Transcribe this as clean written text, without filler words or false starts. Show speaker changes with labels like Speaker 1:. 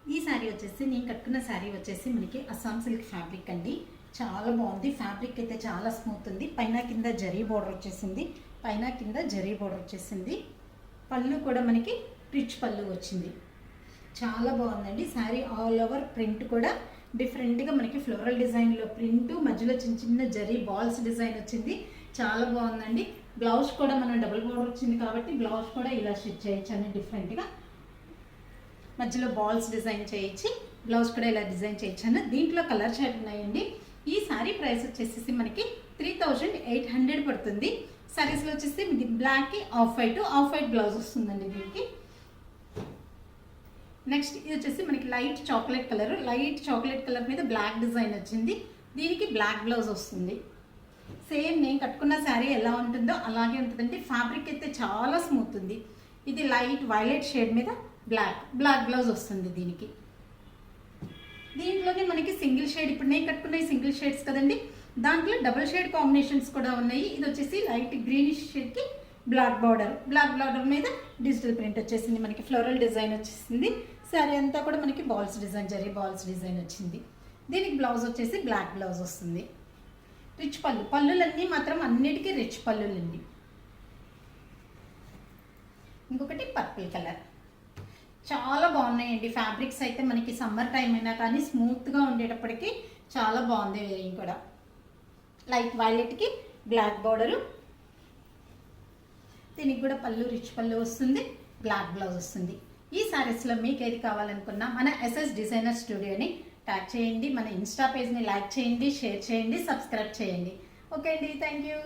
Speaker 1: ఈ శారీ వచ్చేసి నేను కట్టుకున్న శారీ వచ్చేసి మనకి అస్సాం సిల్క్ ఫ్యాబ్రిక్ అండి. చాలా బాగుంది. ఫ్యాబ్రిక్ అయితే చాలా స్మూత్ ఉంది. పైన కింద జరీ బోర్డర్ వచ్చేసింది. పళ్ళు కూడా మనకి రిచ్ పళ్ళు వచ్చింది. చాలా బాగుందండి శారీ. ఆల్ ఓవర్ ప్రింట్ కూడా డిఫరెంట్గా మనకి ఫ్లోరల్ డిజైన్లో ప్రింట్, మధ్యలో చిన్న చిన్న జరీ బాల్స్ డిజైన్ వచ్చింది. చాలా బాగుందండి. బ్లౌజ్ కూడా మనం డబుల్ బోర్డర్ వచ్చింది కాబట్టి బ్లౌజ్ కూడా ఇలా స్టిచ్ చేయొచ్చు అని డిఫరెంట్గా మధ్యలో బాల్స్ డిజైన్ చేయించి బ్లౌజ్ కూడా ఇలా డిజైన్ చేయించాను. దీంట్లో కలర్ షేడ్ ఉన్నాయండి. ఈ శారీ ప్రైస్ వచ్చేసి మనకి 3800 పడుతుంది. శారీస్లో వచ్చేసి బ్లాక్కి ఆఫ్ వైట్ బ్లౌజ్ వస్తుందండి దీనికి. నెక్స్ట్ ఇది వచ్చేసి మనకి లైట్ చాక్లెట్ కలర్ మీద బ్లాక్ డిజైన్ వచ్చింది. దీనికి బ్లాక్ బ్లౌజ్ వస్తుంది. సేమ్ నేను కట్టుకున్న శారీ ఎలా ఉంటుందో అలాగే ఉంటుందండి. ఫ్యాబ్రిక్ అయితే చాలా స్మూత్ ఉంది. ఇది లైట్ వైలెట్ షేడ్ మీద బ్లాక్ బ్లౌజ్ వస్తుంది దీనికి. దీంట్లోనే మనకి సింగిల్ షేడ్, ఇప్పుడు నేను కట్టుకున్న సింగిల్ షేడ్స్ కదండి, దాంట్లో డబుల్ షేడ్ కాంబినేషన్స్ కూడా ఉన్నాయి. ఇది వచ్చేసి లైట్ గ్రీనిష్ షేడ్కి బ్లాక్ బార్డర్ మీద డిజిటల్ ప్రింట్ వచ్చేసింది. మనకి ఫ్లోరల్ డిజైన్ వచ్చేసింది. శారీ అంతా కూడా మనకి జరీ బాల్స్ డిజైన్ వచ్చింది. దీనికి బ్లౌజ్ వచ్చేసి బ్లాక్ బ్లౌజ్ వస్తుంది. రిచ్ పళ్ళులన్నీ మాత్రం అన్నిటికీ రిచ్ పళ్ళులండి. ఇంకొకటి పర్పుల్ కలర్. చాలా బాగున్నాయండి. ఫ్యాబ్రిక్స్ అయితే మనకి సమ్మర్ టైం అయినా కానీ స్మూత్గా ఉండేటప్పటికి చాలా బాగుంది. వేరింగ్ కూడా లైట్ వైలెట్కి బ్లాక్ బార్డరు. దీనికి కూడా రిచ్ పళ్ళు వస్తుంది. బ్లాక్ బ్లౌజ్ వస్తుంది. ఈ శారీస్లో మీకు ఏది కావాలనుకున్నా మన ఎస్ఎస్ డిజైనర్ స్టూడియోని ట్యాగ్ చేయండి. మన ఇన్స్టా పేజ్ని లైక్ చేయండి, షేర్ చేయండి, సబ్స్క్రైబ్ చేయండి. ఓకే అండి, థ్యాంక్ యూ.